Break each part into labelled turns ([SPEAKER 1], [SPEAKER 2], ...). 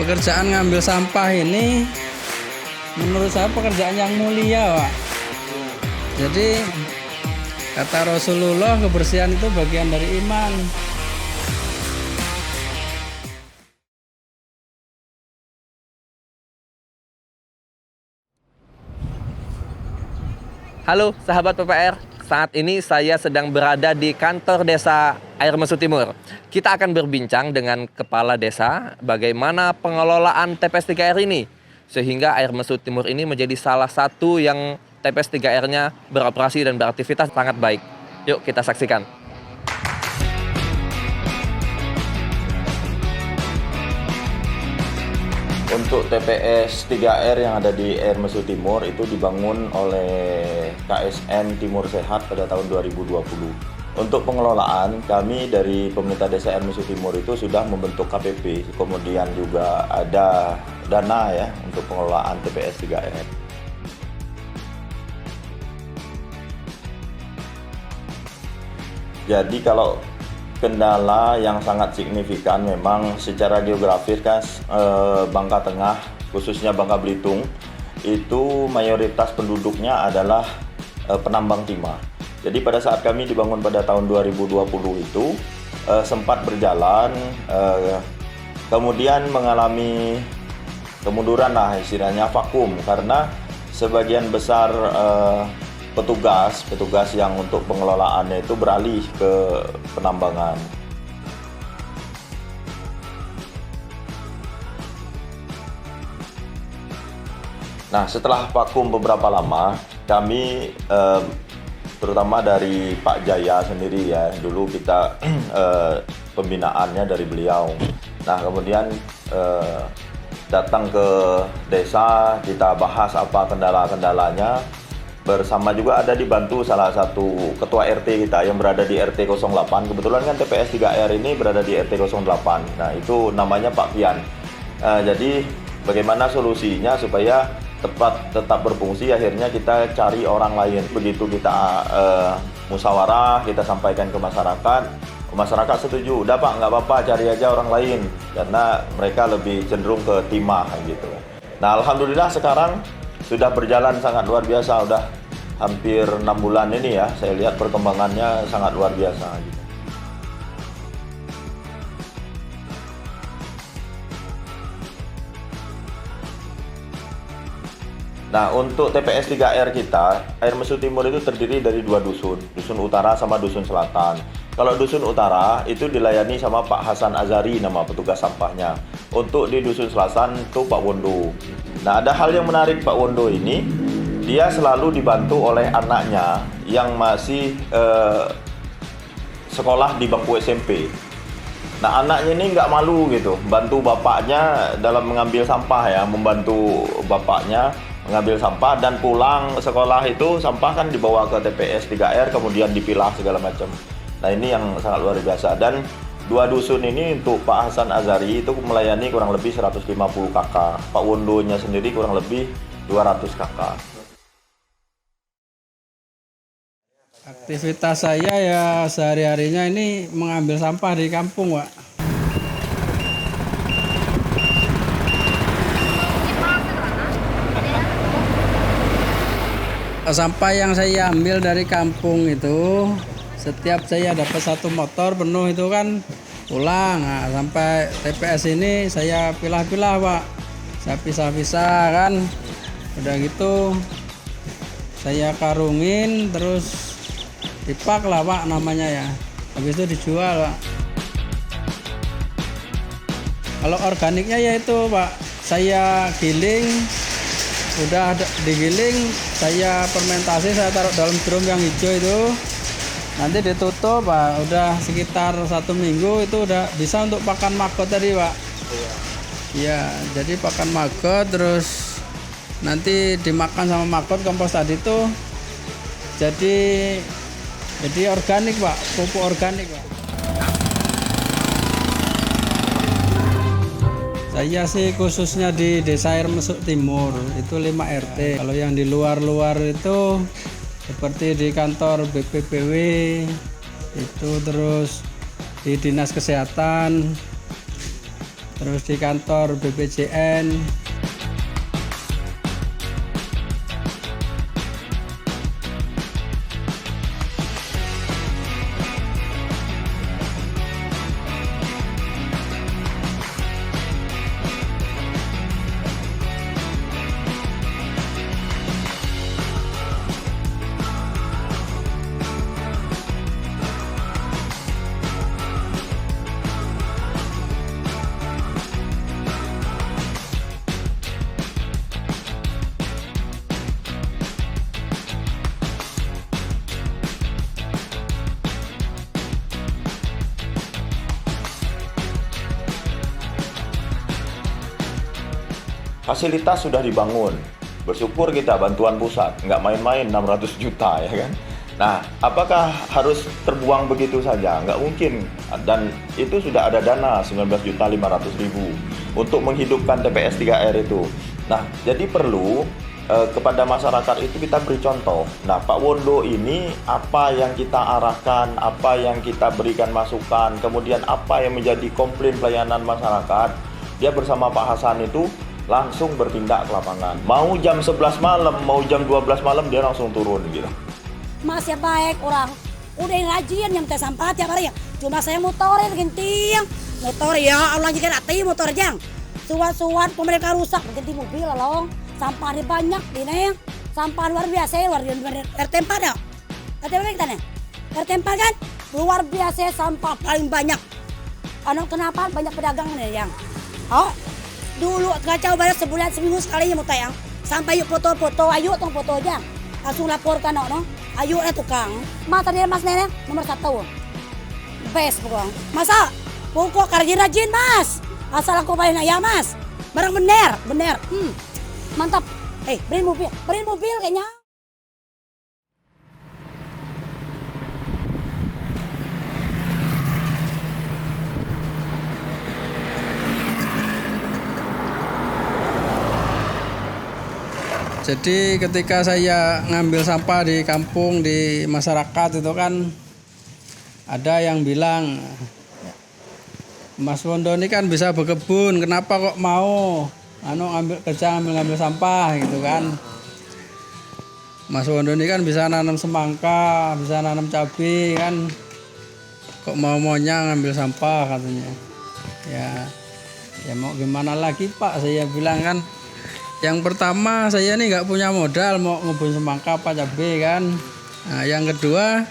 [SPEAKER 1] Pekerjaan ngambil sampah ini menurut saya pekerjaan yang mulia, Pak. Jadi kata Rasulullah, kebersihan itu bagian dari iman.
[SPEAKER 2] Halo sahabat PPR, saat ini saya sedang berada di kantor desa Air Mesu Timur. Kita akan berbincang dengan kepala desa bagaimana pengelolaan TPS 3R ini. Sehingga Air Mesu Timur ini menjadi salah satu yang TPS 3R-nya beroperasi dan beraktivitas sangat baik. Yuk kita saksikan.
[SPEAKER 3] Untuk TPS 3R yang ada di Air Mesu Timur itu dibangun oleh KSN Timur Sehat pada tahun 2020. Untuk pengelolaan, kami dari pemerintah desa Air Mesu Timur itu sudah membentuk KPP, kemudian juga ada dana ya untuk pengelolaan TPS 3R. Jadi kalau kendala yang sangat signifikan memang secara geografis kan Bangka Tengah, khususnya Bangka Belitung, itu mayoritas penduduknya adalah penambang timah. Jadi pada saat kami dibangun pada tahun 2020 itu sempat berjalan, kemudian mengalami kemunduran lah istilahnya, vakum, karena sebagian besar petugas yang untuk pengelolaannya itu beralih ke penambangan. Nah, setelah vakum beberapa lama, kami terutama dari Pak Jaya sendiri ya, dulu kita pembinaannya dari beliau. Nah, kemudian datang ke desa, kita bahas apa kendala-kendalanya. Bersama juga ada dibantu salah satu ketua RT kita yang berada di RT 08. Kebetulan kan TPS 3R ini berada di RT 08. Nah, itu namanya Pak Pian. Jadi bagaimana solusinya supaya tetap berfungsi, akhirnya kita cari orang lain. Begitu kita musyawarah, kita sampaikan ke masyarakat setuju, udah Pak, nggak apa-apa, cari aja orang lain, karena mereka lebih cenderung ke timah gitu. Nah, alhamdulillah sekarang sudah berjalan sangat luar biasa, udah hampir 6 bulan ini ya, saya lihat perkembangannya sangat luar biasa gitu. Nah, untuk TPS 3R kita, Air Mesu Timur itu terdiri dari 2 dusun, dusun utara sama dusun selatan. Kalau dusun utara itu dilayani sama Pak Hasan Azari, nama petugas sampahnya. Untuk di dusun selatan itu Pak Wondo. Nah, ada hal yang menarik Pak Wondo ini, dia selalu dibantu oleh anaknya yang masih sekolah di bangku SMP. Nah, anaknya ini nggak malu gitu, bantu bapaknya dalam mengambil sampah ya, membantu bapaknya mengambil sampah, dan pulang sekolah itu sampah kan dibawa ke TPS 3R kemudian dipilah segala macam. Nah, ini yang sangat luar biasa. Dan 2 dusun ini untuk Pak Hasan Azari itu melayani kurang lebih 150 kakak. Pak Wondonya sendiri kurang lebih 200 kakak.
[SPEAKER 1] Aktivitas saya ya sehari-harinya ini mengambil sampah di kampung, Pak. Sampah yang saya ambil dari kampung itu, setiap saya dapat 1 motor penuh itu kan pulang. Nah, sampai TPS ini saya pilah-pilah, Pak. Saya pisah-pisah kan. Udah gitu saya karungin, terus dipak lah, Pak, namanya ya. Habis itu dijual, Pak. Kalau organiknya ya itu, Pak, saya giling, udah digiling, saya fermentasi, saya taruh dalam drum yang hijau itu. Nanti ditutup, Pak, udah sekitar 1 minggu itu udah bisa untuk pakan maggot tadi, Pak. Iya, jadi pakan maggot, terus nanti dimakan sama maggot, kompos tadi tuh jadi organik, Pak, pupuk organik, Pak. Saya sih khususnya di Desa Air Mesu Timur itu 5 RT. Kalau yang di luar-luar itu seperti di kantor BPPW itu, terus di Dinas Kesehatan terus di kantor BPJN.
[SPEAKER 3] Fasilitas sudah dibangun, bersyukur kita bantuan pusat, nggak main-main 600 juta ya kan. Nah, apakah harus terbuang begitu saja? Nggak mungkin, dan itu sudah ada dana 19.500.000 untuk menghidupkan TPS 3R itu. Nah, jadi perlu kepada masyarakat itu kita beri contoh. Nah, Pak Wondo ini apa yang kita arahkan, apa yang kita berikan masukan, kemudian apa yang menjadi komplain pelayanan masyarakat, dia bersama Pak Hasan itu langsung bertindak ke lapangan. Mau jam 11 malam, mau jam 12 malam dia langsung turun gitu.
[SPEAKER 4] Mas ya baik orang, udah rajin yang tes sampah tiap hari ya. Cuma saya motorin genting, motor ya Allah jika hati motor jang. Suat-suat pemerintah rusak ganti mobil loh. Sampah ini banyak ini, sampah luar biasa luar RT 4 ya. RT berapa kita nih? RT 4 kan luar biasa sampah paling banyak. Kenapa banyak pedagang nih yang? Oh, dulu kacau banget sebulan seminggu sekali mau tayang. Sampai yuk foto-foto, ayo tong foto aja. Langsung laporkan no. Ayo tukang. Mata dia Mas Nenek nomor 1. Best pokoknya. Masa pokok rajin-rajin Mas. Asal aku paling ya Mas. Barang bener. Mantap. Beri mobil kayaknya.
[SPEAKER 1] Jadi ketika saya ngambil sampah di kampung, di masyarakat itu kan ada yang bilang, Mas Wondo ini kan bisa berkebun, kenapa kok mau ngambil sampah gitu kan. Mas Wondo ini kan bisa nanam semangka, bisa nanam cabai kan, kok maunya ngambil sampah katanya. Ya mau gimana lagi Pak, saya bilang kan. Yang pertama saya nih nggak punya modal mau ngebun semangka apa cabai kan. Nah, yang kedua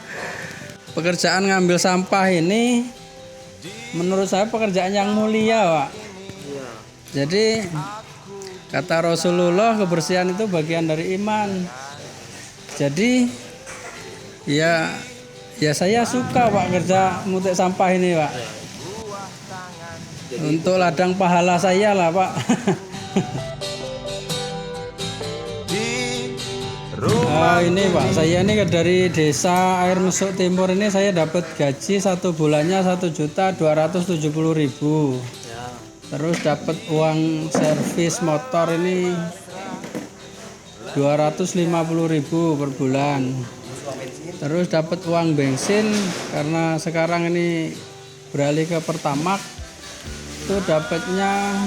[SPEAKER 1] pekerjaan ngambil sampah ini menurut saya pekerjaan yang mulia Pak. Jadi kata Rasulullah kebersihan itu bagian dari iman. Jadi ya saya suka Pak kerja mutik sampah ini Pak. Untuk ladang pahala saya lah Pak. Ini Pak, saya ini dari desa Air Mesuk Timur ini saya dapat gaji 1 bulannya 1.270.000. Terus dapat uang servis motor ini 250.000 per bulan. Terus dapat uang bensin karena sekarang ini beralih ke Pertamax itu dapatnya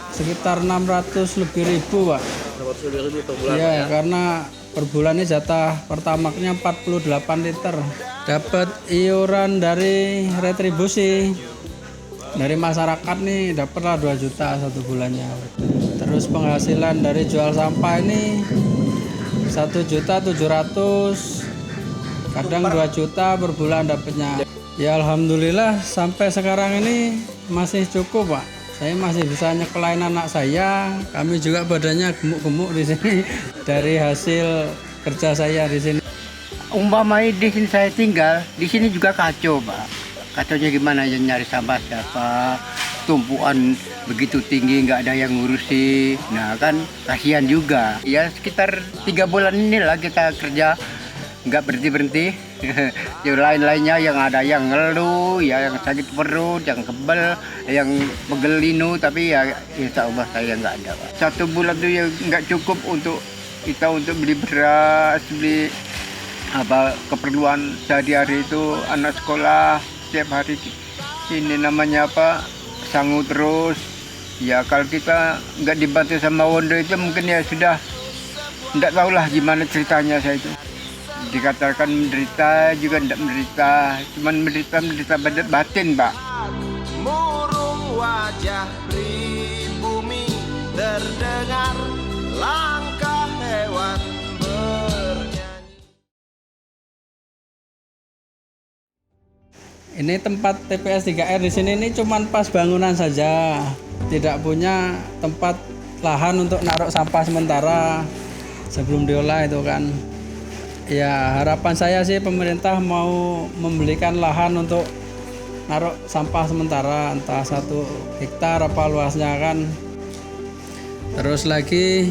[SPEAKER 1] sekitar 600 lebih ribu Pak.
[SPEAKER 2] 600 ribu per bulan
[SPEAKER 1] ya, karena per bulan ini jatah Pertamaxnya 48 liter. Dapat iuran dari retribusi dari masyarakat nih, dapatlah 2 juta 1 bulannya. Terus penghasilan dari jual sampah ini 1.700.000, kadang 2 juta per bulan dapatnya. Ya alhamdulillah sampai sekarang ini masih cukup Pak. Saya masih bisa nyekolahin anak saya. Kami juga badannya gemuk-gemuk di sini dari hasil kerja saya di sini.
[SPEAKER 5] Umpamanya di sini saya tinggal, di sini juga kacau, Pak. Kacaunya gimana ya, nyari sampah siapa? Tumpuan begitu tinggi, nggak ada yang ngurusi. Nah kan kasihan juga. Ya sekitar 3 bulan inilah kita kerja, nggak berhenti-berhenti. Yang lain-lainnya yang ada yang ngeluh, ya yang sakit perut, yang kebal, yang pegel linu, tapi ya insya Allah saya nggak ada Pak. 1 bulan itu ya nggak cukup untuk kita untuk beli beras, beli keperluan sehari-hari itu anak sekolah, setiap hari ini namanya apa, sangu terus. Ya kalau kita nggak dibantu sama Wondo itu mungkin ya sudah nggak tahulah gimana ceritanya saya itu. Dikatakan menderita juga tidak menderita, cuman menderita batin, Pak.
[SPEAKER 6] Murung wajah pribumi, terdengar langkah hewan bernyanyi.
[SPEAKER 1] Ini tempat TPS 3R di sini ini cuman pas bangunan saja, tidak punya tempat lahan untuk naruh sampah sementara sebelum diolah itu kan. Ya harapan saya sih pemerintah mau membelikan lahan untuk naruh sampah sementara, entah 1 hektar apa luasnya kan. Terus lagi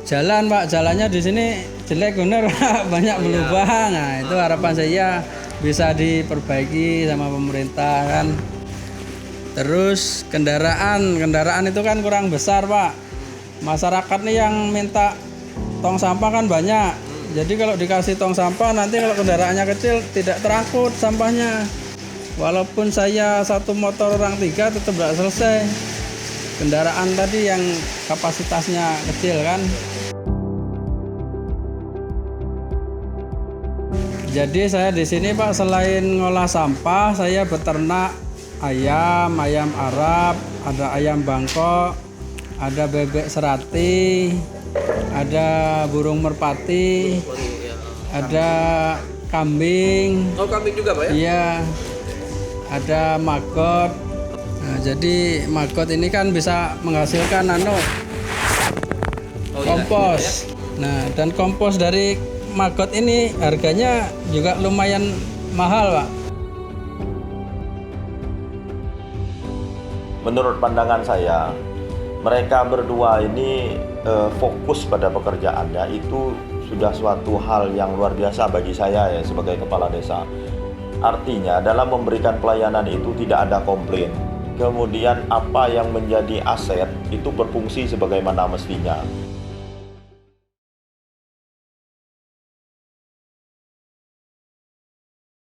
[SPEAKER 1] jalan Pak, jalannya di sini jelek bener Pak, banyak berlubang. Nah itu harapan saya bisa diperbaiki sama pemerintah kan. Terus kendaraan itu kan kurang besar Pak. Masyarakat nih yang minta tong sampah kan banyak. Jadi kalau dikasih tong sampah nanti kalau kendaraannya kecil tidak terangkut sampahnya. Walaupun saya 1 motor orang 3 tetap tidak selesai. Kendaraan tadi yang kapasitasnya kecil kan. Jadi saya di sini Pak selain ngolah sampah, saya beternak ayam Arab, ada ayam Bangkok, ada bebek serati, ada burung merpati, ada kambing.
[SPEAKER 2] Oh, kambing juga Pak ya?
[SPEAKER 1] Iya. Ada maggot. Nah, jadi maggot ini kan bisa menghasilkan kompos. Nah, dan kompos dari maggot ini harganya juga lumayan mahal, Pak.
[SPEAKER 3] Menurut pandangan saya, mereka berdua ini fokus pada pekerjaannya itu sudah suatu hal yang luar biasa bagi saya ya sebagai kepala desa. Artinya dalam memberikan pelayanan itu tidak ada komplain. Kemudian apa yang menjadi aset itu berfungsi sebagaimana mestinya.